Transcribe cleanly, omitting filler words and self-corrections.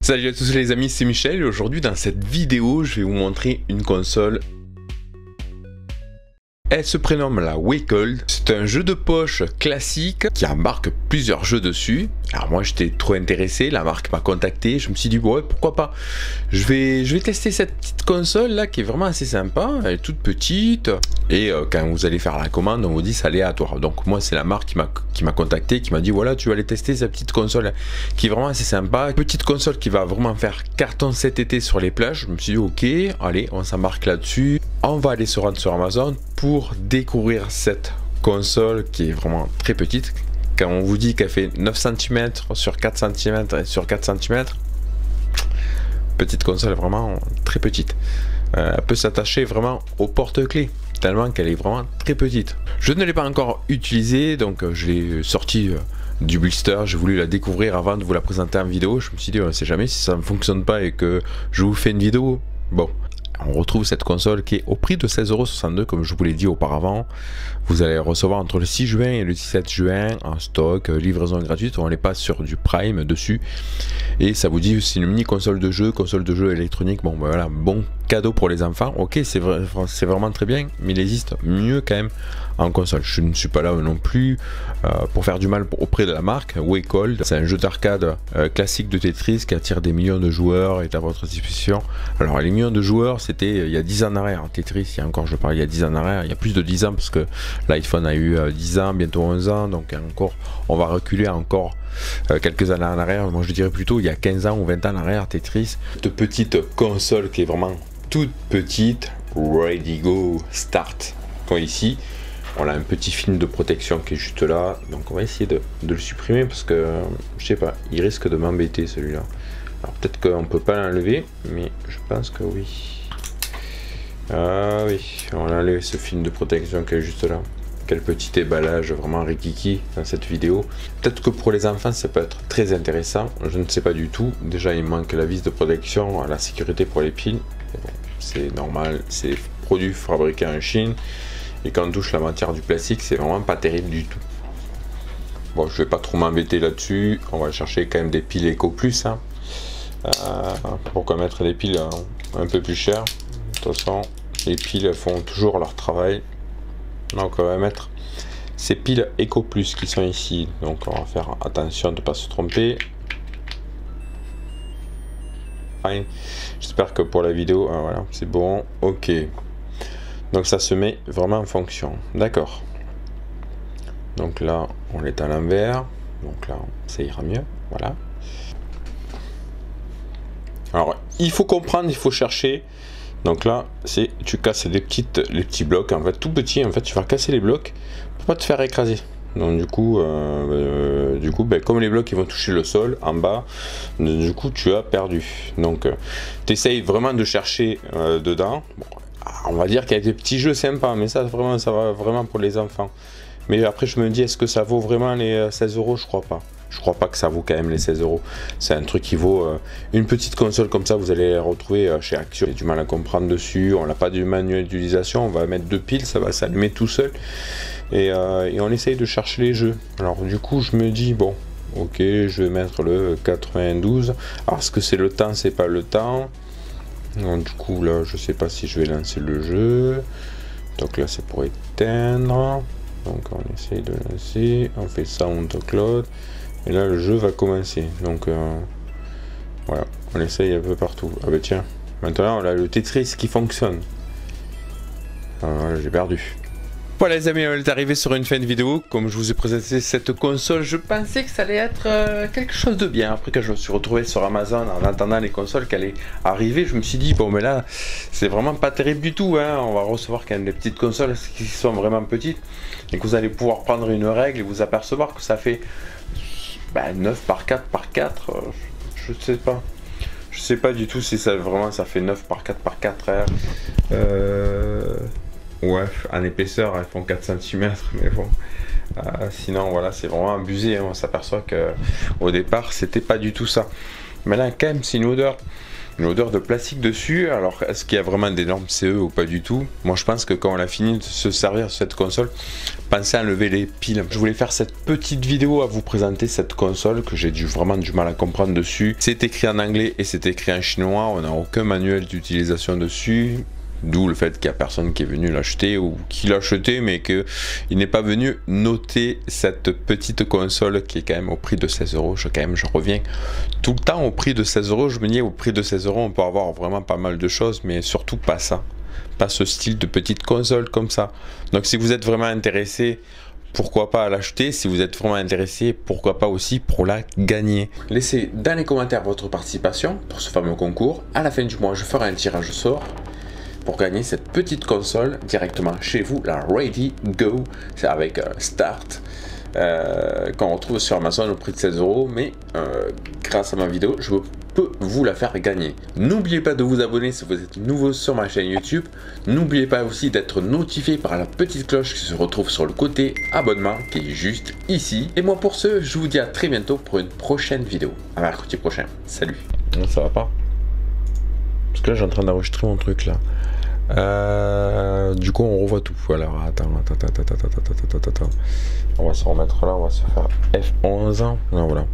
Salut à tous les amis, c'est Michel et aujourd'hui dans cette vidéo je vais vous montrer une console. Elle se prénomme la Wacol. C'est un jeu de poche classique qui embarque plusieurs jeux dessus. Alors moi j'étais trop intéressé, la marque m'a contacté, je me suis dit ouais pourquoi pas. Je vais tester cette petite console là qui est vraiment assez sympa, elle est toute petite et quand vous allez faire la commande on vous dit c'est aléatoire. Donc moi c'est la marque qui m'a contacté, qui m'a dit voilà tu vas aller tester cette petite console qui est vraiment assez sympa. Petite console qui va vraiment faire carton cet été sur les plages. Je me suis dit ok, allez on s'embarque là-dessus. On va aller se rendre sur Amazon pour découvrir cette console qui est vraiment très petite. Quand on vous dit qu'elle fait 9 cm sur 4 cm et sur 4 cm, petite console vraiment très petite. Elle peut s'attacher vraiment au porte-clés, tellement qu'elle est vraiment très petite. Je ne l'ai pas encore utilisée, donc je l'ai sortie du blister. J'ai voulu la découvrir avant de vous la présenter en vidéo. Je me suis dit, on ne sait jamais si ça ne fonctionne pas et que je vous fais une vidéo. Bon. On retrouve cette console qui est au prix de 16,62 € comme je vous l'ai dit auparavant. Vous allez recevoir entre le 6 juin et le 17 juin en stock, livraison gratuite. On n'est pas sur du Prime dessus. Et ça vous dit c'est une mini console de jeu électronique. Bon ben voilà, bon cadeau pour les enfants. Ok, c'est vraiment très bien, mais il existe mieux quand même en console. Je ne suis pas là non plus pour faire du mal auprès de la marque. Wacol, c'est un jeu d'arcade classique de Tetris qui attire des millions de joueurs et est à votre disposition. Alors les millions de joueurs c'était il y a 10 ans en arrière. Tetris, il y a encore, je parle il y a 10 ans en arrière, il y a plus de 10 ans parce que l'iPhone a eu 10 ans, bientôt 11 ans, donc encore, on va reculer encore quelques années en arrière. Moi je dirais plutôt il y a 15 ans ou 20 ans en arrière, Tetris. Cette petite console qui est vraiment toute petite, ready go start. Comme ici, on a un petit film de protection qui est juste là, donc on va essayer de le supprimer parce que je sais pas, il risque de m'embêter celui-là. Alors peut-être qu'on peut pas l'enlever, mais je pense que oui. Ah oui, on a enlevé ce film de protection qui est juste là. Quel petit éballage vraiment rikiki dans cette vidéo. Peut-être que pour les enfants ça peut être très intéressant, je ne sais pas du tout. Déjà il manque la vis de protection, la sécurité pour les piles. Bon, c'est normal, c'est produit fabriqué en Chine. Et quand on touche la matière du plastique, c'est vraiment pas terrible du tout. Bon, je vais pas trop m'embêter là-dessus. On va chercher quand même des piles Eco Plus. Hein. Pourquoi mettre des piles un peu plus chères? De toute façon, les piles font toujours leur travail. Donc on va mettre ces piles Eco Plus qui sont ici. Donc on va faire attention de ne pas se tromper. Fine. J'espère que pour la vidéo, voilà, c'est bon. Ok. Donc ça se met vraiment en fonction. D'accord. Donc là, on est à l'envers. Donc là, ça ira mieux. Voilà. Alors, il faut comprendre, il faut chercher. Donc là, c'est tu casses les petits blocs. En fait, tout petit. En fait, tu vas casser les blocs pour pas te faire écraser. Donc du coup, ben, comme les blocs ils vont toucher le sol en bas, du coup, tu as perdu. Donc, tu essayes vraiment de chercher dedans. Bon, on va dire qu'il y a des petits jeux sympas, mais ça vraiment, ça va vraiment pour les enfants. Mais après, je me dis, est-ce que ça vaut vraiment les 16 €? Je crois pas. Je crois pas que ça vaut quand même les 16 €. C'est un truc qui vaut une petite console comme ça. Vous allez la retrouver chez Action. J'ai du mal à comprendre dessus. On n'a pas du manuel d'utilisation. On va mettre 2 piles, ça va s'allumer tout seul. Et on essaye de chercher les jeux. Alors du coup, je me dis bon, ok, je vais mettre le 92. Alors est-ce que c'est le temps? C'est pas le temps. Donc, du coup là je sais pas si je vais lancer le jeu. Donc là c'est pour éteindre. Donc on essaye de lancer, on fait ça on autocloud et là le jeu va commencer. Donc voilà, on essaye un peu partout. Ah bah tiens, maintenant on a le Tetris qui fonctionne. Voilà, j'ai perdu. Voilà les amis, on est arrivé sur une fin de vidéo. Comme je vous ai présenté cette console, je pensais que ça allait être quelque chose de bien. Après quand je me suis retrouvé sur Amazon en attendant les consoles qui allaient arriver, je me suis dit bon mais là c'est vraiment pas terrible du tout. Hein. On va recevoir quand même des petites consoles qui sont vraiment petites et que vous allez pouvoir prendre une règle et vous apercevoir que ça fait 9 par 4 par 4. Je sais pas. Je sais pas du tout si ça vraiment ça fait 9 par 4 par 4. Hein. Ouais, en épaisseur, elles font 4 cm, mais bon. Sinon, voilà, c'est vraiment abusé. Hein. On s'aperçoit qu'au départ, c'était pas du tout ça. Mais là, quand même, c'est une odeur une odeur de plastique dessus. Alors est-ce qu'il y a vraiment d'énormes CE ou pas du tout? Moi je pense que quand on a fini de se servir de cette console, pensez à enlever les piles. Je voulais faire cette petite vidéo à vous présenter cette console que j'ai vraiment du mal à comprendre dessus. C'est écrit en anglais et c'est écrit en chinois, on n'a aucun manuel d'utilisation dessus. D'où le fait qu'il n'y a personne qui est venu l'acheter ou qui l'a acheté mais qu'il n'est pas venu noter cette petite console qui est quand même au prix de 16 euros. Je reviens tout le temps au prix de 16 euros. Je me dis au prix de 16 euros on peut avoir vraiment pas mal de choses mais surtout pas ça. Pas ce style de petite console comme ça. Donc si vous êtes vraiment intéressé, pourquoi pas l'acheter? Si vous êtes vraiment intéressé, pourquoi pas aussi pour la gagner? Laissez dans les commentaires votre participation pour ce fameux concours. À la fin du mois je ferai un tirage au sort pour gagner cette petite console directement chez vous, la Ready Go. C'est avec Start qu'on retrouve sur Amazon au prix de 16 euros, mais grâce à ma vidéo je peux vous la faire gagner. N'oubliez pas de vous abonner si vous êtes nouveau sur ma chaîne YouTube. N'oubliez pas aussi d'être notifié par la petite cloche qui se retrouve sur le côté abonnement qui est juste ici. Et moi pour ce, je vous dis à très bientôt pour une prochaine vidéo. À mercredi prochain. Salut. Non, ça va pas. Parce que là j'ai en train d'enregistrer mon truc là. Du coup on revoit tout. Alors attends. On va se remettre là, on va se faire F11. Non, voilà.